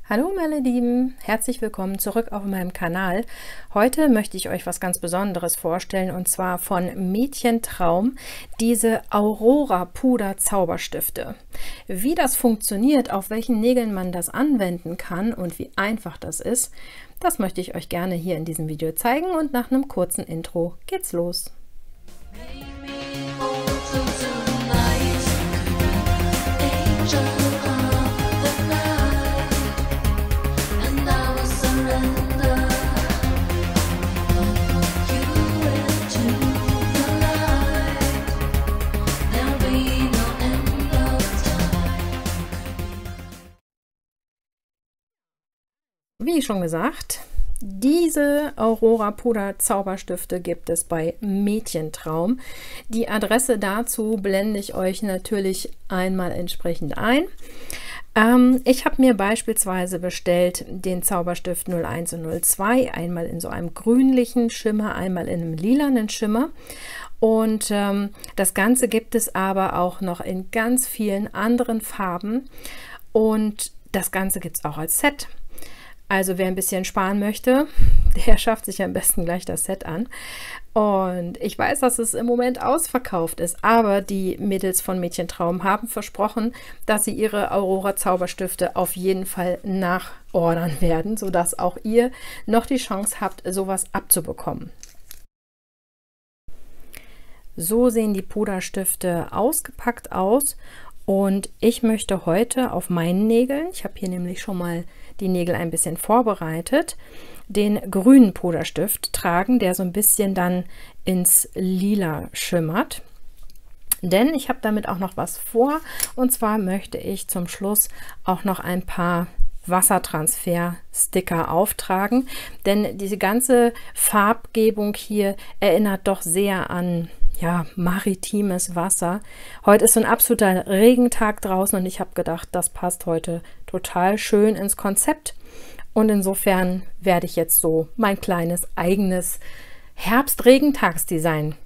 Hallo meine Lieben, herzlich willkommen zurück auf meinem Kanal. Heute möchte ich euch was ganz Besonderes vorstellen und zwar von Mädchentraum, diese Aurora Puder Zauberstifte. Wie das funktioniert, auf welchen Nägeln man das anwenden kann und wie einfach das ist, das möchte ich euch gerne hier in diesem Video zeigen und nach einem kurzen Intro geht's los. Wie schon gesagt, diese Aurora Puder Zauberstifte gibt es bei Mädchentraum. Die Adresse dazu blende ich euch natürlich einmal entsprechend ein. Ich habe mir beispielsweise bestellt den Zauberstift 01 und 02, einmal in so einem grünlichen Schimmer, einmal in einem lilanen Schimmer. Und das Ganze gibt es aber auch noch in ganz vielen anderen Farben. Und das Ganze gibt es auch als Set. Also wer ein bisschen sparen möchte, der schafft sich am besten gleich das Set an. Und ich weiß, dass es im Moment ausverkauft ist, aber die Mädels von Mädchentraum haben versprochen, dass sie ihre Aurora Zauberstifte auf jeden Fall nachordern werden, sodass auch ihr noch die Chance habt, sowas abzubekommen. So sehen die Puderstifte ausgepackt aus. Und ich möchte heute auf meinen Nägeln, ich habe hier nämlich schon mal die Nägel ein bisschen vorbereitet, den grünen Puderstift tragen, der so ein bisschen dann ins Lila schimmert. Denn ich habe damit auch noch was vor, und zwar möchte ich zum Schluss auch noch ein paar Wassertransfer-Sticker auftragen, denn diese ganze Farbgebung hier erinnert doch sehr an maritimes Wasser. Heute ist so ein absoluter Regentag draußen und ich habe gedacht, das passt heute total schön ins Konzept. Und insofern werde ich jetzt so mein kleines eigenes Herbst-Regentagsdesign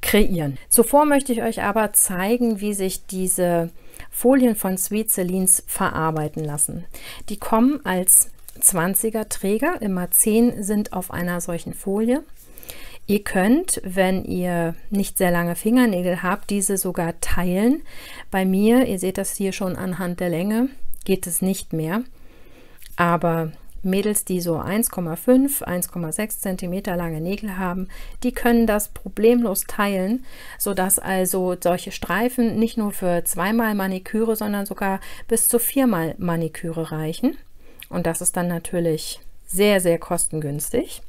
kreieren. Zuvor möchte ich euch aber zeigen, wie sich diese Folien von Sweet Celines verarbeiten lassen. Die kommen als 20er Träger, immer 10 sind auf einer solchen Folie. Ihr könnt, wenn ihr nicht sehr lange Fingernägel habt, diese sogar teilen. Bei mir, ihr seht das hier schon anhand der Länge, geht es nicht mehr. Aber Mädels, die so 1,5, 1,6 cm lange Nägel haben, die können das problemlos teilen, sodass also solche Streifen nicht nur für 2-mal Maniküre, sondern sogar bis zu 4-mal Maniküre reichen. Und das ist dann natürlich sehr, sehr kostengünstig.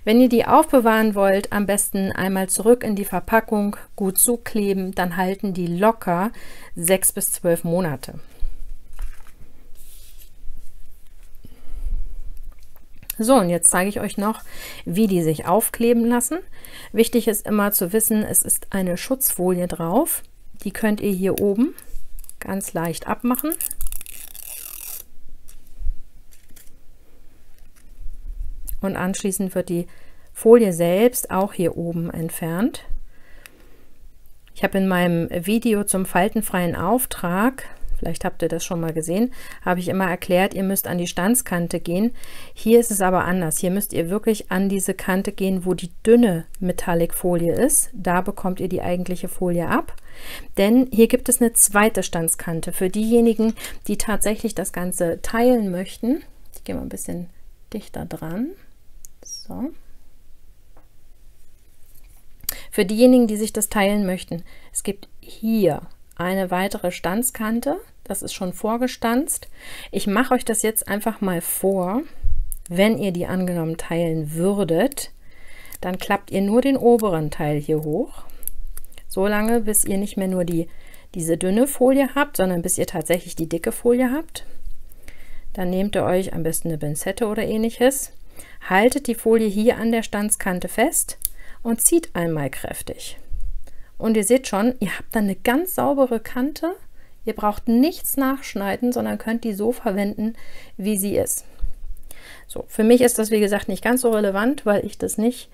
Wenn ihr die aufbewahren wollt, am besten einmal zurück in die Verpackung, gut zukleben, dann halten die locker 6 bis 12 Monate. So, und jetzt zeige ich euch noch, wie die sich aufkleben lassen. Wichtig ist immer zu wissen, es ist eine Schutzfolie drauf. Die könnt ihr hier oben ganz leicht abmachen. Und anschließend wird die Folie selbst auch hier oben entfernt. Ich habe in meinem Video zum faltenfreien Auftrag, vielleicht habt ihr das schon mal gesehen, habe ich immer erklärt, ihr müsst an die Stanzkante gehen. Hier ist es aber anders. Hier müsst ihr wirklich an diese Kante gehen, wo die dünne Metallicfolie ist. Da bekommt ihr die eigentliche Folie ab. Denn hier gibt es eine zweite Stanzkante. Für diejenigen, die tatsächlich das Ganze teilen möchten, ich gehe mal ein bisschen dichter dran. So. Für diejenigen, die sich das teilen möchten, es gibt hier eine weitere Stanzkante, das ist schon vorgestanzt. Ich mache euch das jetzt einfach mal vor. Wenn ihr die angenommen teilen würdet, dann klappt ihr nur den oberen Teil hier hoch, so lange, bis ihr nicht mehr nur diese dünne Folie habt, sondern bis ihr tatsächlich die dicke Folie habt. Dann nehmt ihr euch am besten eine Pinzette oder ähnliches, haltet die Folie hier an der Stanzkante fest und zieht einmal kräftig. Und ihr seht schon, ihr habt dann eine ganz saubere Kante. Ihr braucht nichts nachschneiden, sondern könnt die so verwenden, wie sie ist. So, für mich ist das, wie gesagt, nicht ganz so relevant, weil ich das nicht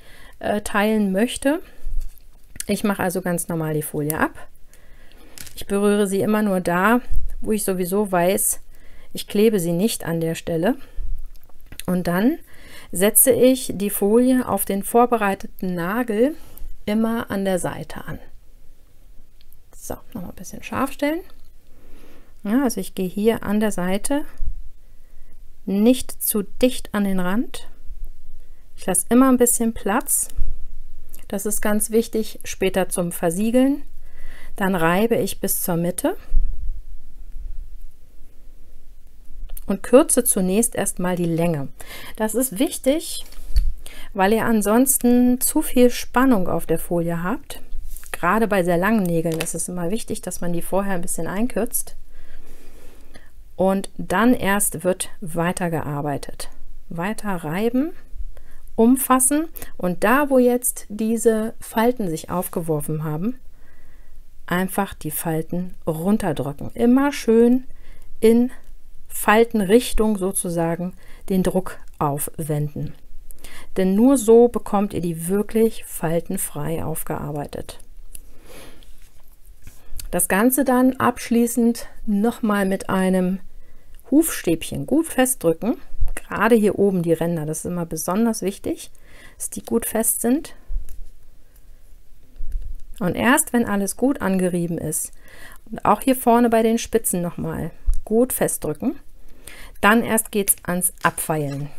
teilen möchte. Ich mache also ganz normal die Folie ab. Ich berühre sie immer nur da, wo ich sowieso weiß, Ich klebe sie nicht an der Stelle. Und dann setze ich die Folie auf den vorbereiteten Nagel immer an der Seite an. So, noch mal ein bisschen scharf stellen. Ja, also ich gehe hier an der Seite nicht zu dicht an den Rand. Ich lasse immer ein bisschen Platz. Das ist ganz wichtig später zum Versiegeln. Dann reibe ich bis zur Mitte und kürze zunächst erstmal die Länge. Das ist wichtig, weil ihr ansonsten zu viel Spannung auf der Folie habt. Gerade bei sehr langen Nägeln ist es immer wichtig, dass man die vorher ein bisschen einkürzt. Und dann erst wird weitergearbeitet. Weiter reiben, umfassen und da, wo jetzt diese Falten sich aufgeworfen haben, einfach die Falten runterdrücken. Immer schön in Faltenrichtung sozusagen den Druck aufwenden. Denn nur so bekommt ihr die wirklich faltenfrei aufgearbeitet. Das Ganze dann abschließend nochmal mit einem Hufstäbchen gut festdrücken. Gerade hier oben die Ränder, das ist immer besonders wichtig, dass die gut fest sind. Und erst wenn alles gut angerieben ist und auch hier vorne bei den Spitzen nochmal gut festdrücken, dann erst geht es ans Abfeilen.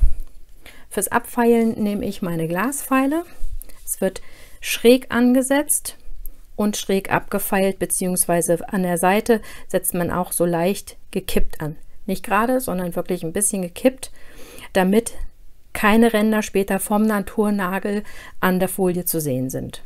Fürs Abfeilen nehme ich meine Glasfeile. Es wird schräg angesetzt und schräg abgefeilt, beziehungsweise an der Seite setzt man auch so leicht gekippt an. Nicht gerade, sondern wirklich ein bisschen gekippt, damit keine Ränder später vom Naturnagel an der Folie zu sehen sind.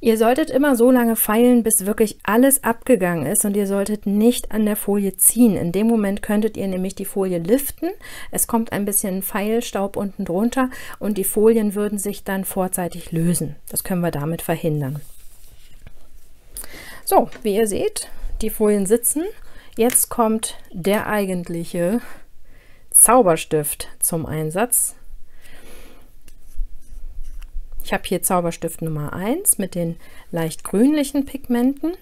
Ihr solltet immer so lange feilen, bis wirklich alles abgegangen ist und ihr solltet nicht an der Folie ziehen. In dem Moment könntet ihr nämlich die Folie liften. Es kommt ein bisschen Feilstaub unten drunter und die Folien würden sich dann vorzeitig lösen. Das können wir damit verhindern. So, wie ihr seht, die Folien sitzen. Jetzt kommt der eigentliche Zauberstift zum Einsatz. Ich habe hier Zauberstift Nummer 1 mit den leicht grünlichen Pigmenten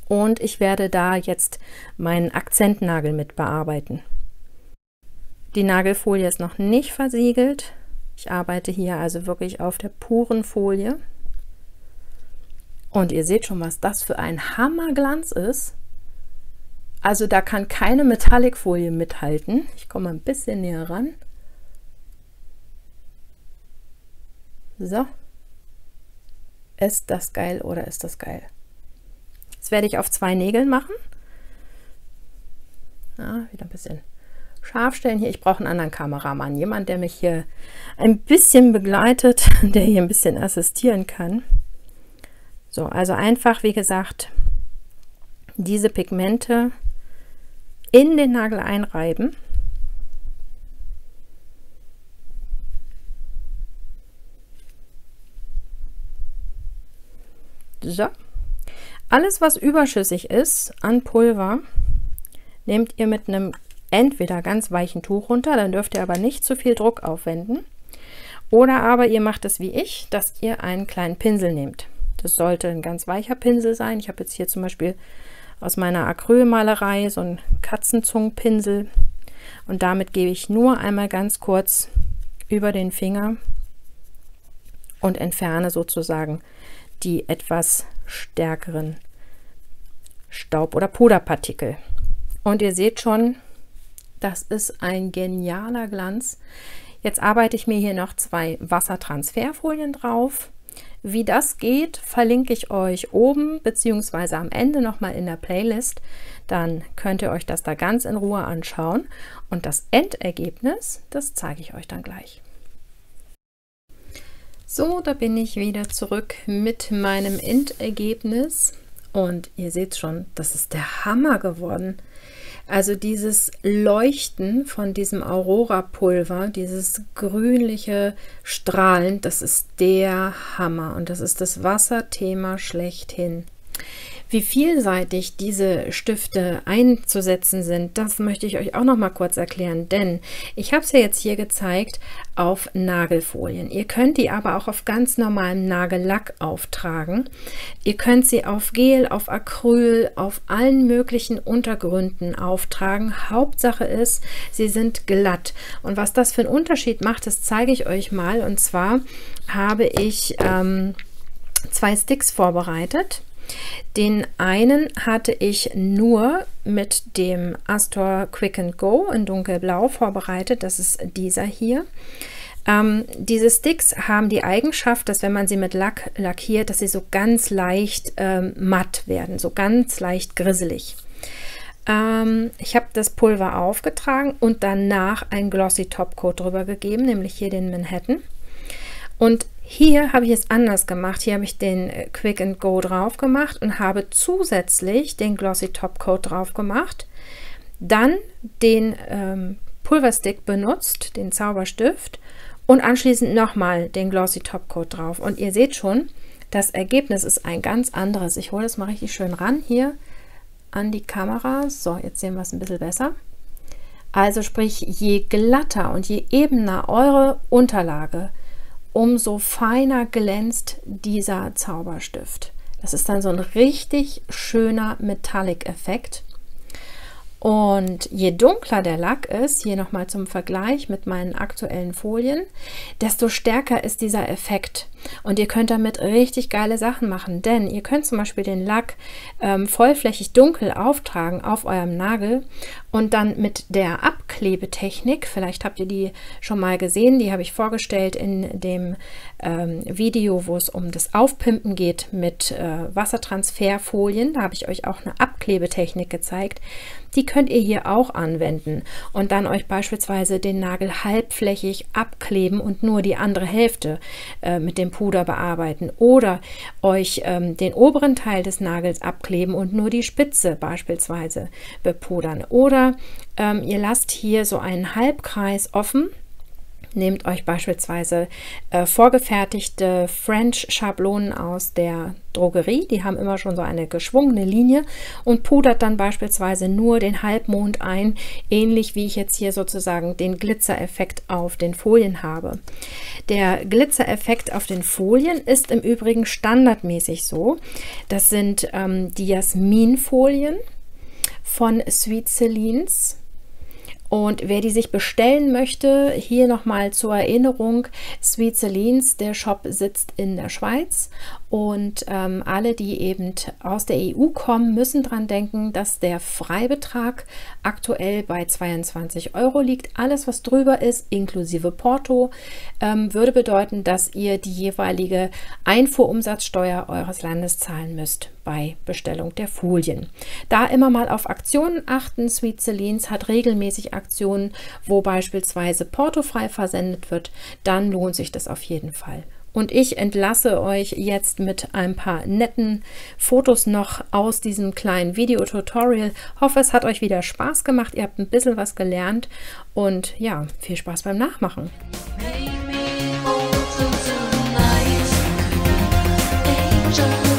und ich werde da jetzt meinen Akzentnagel mit bearbeiten. Die Nagelfolie ist noch nicht versiegelt. Ich arbeite hier also wirklich auf der puren Folie. Und ihr seht schon, was das für ein Hammerglanz ist. Also da kann keine Metallicfolie mithalten. Ich komme ein bisschen näher ran. So, ist das geil oder ist das geil? Das werde ich auf 2 Nägeln machen. Ja, wieder ein bisschen scharf stellen hier. Ich brauche einen anderen Kameramann, jemand, der mich hier ein bisschen begleitet, der hier ein bisschen assistieren kann. So, also einfach, wie gesagt, diese Pigmente in den Nagel einreiben. So, alles was überschüssig ist an Pulver, nehmt ihr mit einem entweder ganz weichen Tuch runter, dann dürft ihr aber nicht zu viel Druck aufwenden, oder aber ihr macht es wie ich, dass ihr einen kleinen Pinsel nehmt. Das sollte ein ganz weicher Pinsel sein. Ich habe jetzt hier zum Beispiel aus meiner Acrylmalerei so einen Katzenzungenpinsel und damit gebe ich nur einmal ganz kurz über den Finger und entferne sozusagen die etwas stärkeren Staub- oder Puderpartikel. Und ihr seht schon, das ist ein genialer Glanz. Jetzt arbeite ich mir hier noch 2 Wassertransferfolien drauf. Wie das geht, verlinke ich euch oben bzw. am Ende nochmal in der Playlist. Dann könnt ihr euch das da ganz in Ruhe anschauen. Und das Endergebnis, das zeige ich euch dann gleich. So, da bin ich wieder zurück mit meinem Endergebnis und ihr seht schon, das ist der Hammer geworden. Also dieses Leuchten von diesem Aurora-Pulver, dieses grünliche Strahlen, das ist der Hammer und das ist das Wasserthema schlechthin. Wie vielseitig diese Stifte einzusetzen sind, das möchte ich euch auch noch mal kurz erklären, denn ich habe es ja jetzt hier gezeigt auf Nagelfolien. Ihr könnt die aber auch auf ganz normalem Nagellack auftragen. Ihr könnt sie auf Gel, auf Acryl, auf allen möglichen Untergründen auftragen. Hauptsache ist, sie sind glatt. Und was das für einen Unterschied macht, das zeige ich euch mal. Und zwar habe ich 2 Sticks vorbereitet. Den einen hatte ich nur mit dem Astor Quick and Go in dunkelblau vorbereitet. Das ist dieser hier. Diese Sticks haben die Eigenschaft, dass wenn man sie mit Lack lackiert, dass sie so ganz leicht matt werden, so ganz leicht grisselig. Ich habe das Pulver aufgetragen und danach ein Glossy Topcoat drüber gegeben, nämlich hier den Manhattan. Und hier habe ich es anders gemacht. Hier habe ich den Quick and Go drauf gemacht und habe zusätzlich den Glossy Topcoat drauf gemacht. Dann den Pulverstick benutzt, den Zauberstift, und anschließend nochmal den Glossy Topcoat drauf. Und ihr seht schon, das Ergebnis ist ein ganz anderes. Ich hole das mal richtig schön ran hier an die Kamera. So, jetzt sehen wir es ein bisschen besser. Also sprich, je glatter und je ebener eure Unterlage, umso feiner glänzt dieser Zauberstift. Das ist dann so ein richtig schöner Metallic-Effekt. Und je dunkler der Lack ist, hier nochmal zum Vergleich mit meinen aktuellen Folien, desto stärker ist dieser Effekt. Und ihr könnt damit richtig geile Sachen machen, denn ihr könnt zum Beispiel den Lack vollflächig dunkel auftragen auf eurem Nagel und dann mit der Abklebetechnik, vielleicht habt ihr die schon mal gesehen, die habe ich vorgestellt in dem Video, wo es um das Aufpimpen geht mit Wassertransferfolien. Da habe ich euch auch eine Abklebetechnik gezeigt. Die könnt ihr hier auch anwenden und dann euch beispielsweise den Nagel halbflächig abkleben und nur die andere Hälfte mit dem Puder bearbeiten oder euch den oberen Teil des Nagels abkleben und nur die Spitze beispielsweise bepudern. Oder ihr lasst hier so einen Halbkreis offen. Nehmt euch beispielsweise vorgefertigte French-Schablonen aus der Drogerie, die haben immer schon so eine geschwungene Linie, und pudert dann beispielsweise nur den Halbmond ein, ähnlich wie ich jetzt hier sozusagen den Glitzereffekt auf den Folien habe. Der Glitzereffekt auf den Folien ist im Übrigen standardmäßig so. Das sind die Jasminfolien von Sweet Celines. Und wer die sich bestellen möchte, hier nochmal zur Erinnerung, Sweet Celines, der Shop sitzt in der Schweiz und alle, die eben aus der EU kommen, müssen dran denken, dass der Freibetrag aktuell bei 22 € liegt. Alles, was drüber ist, inklusive Porto, würde bedeuten, dass ihr die jeweilige Einfuhrumsatzsteuer eures Landes zahlen müsst bei Bestellung der Folien. Da immer mal auf Aktionen achten. Sweet Celines hat regelmäßig Aktionen, wo beispielsweise portofrei versendet wird. Dann lohnt sich das auf jeden Fall. Und ich entlasse euch jetzt mit ein paar netten Fotos noch aus diesem kleinen Video-Tutorial. Hoffe, es hat euch wieder Spaß gemacht. Ihr habt ein bisschen was gelernt und ja, viel Spaß beim Nachmachen. Angel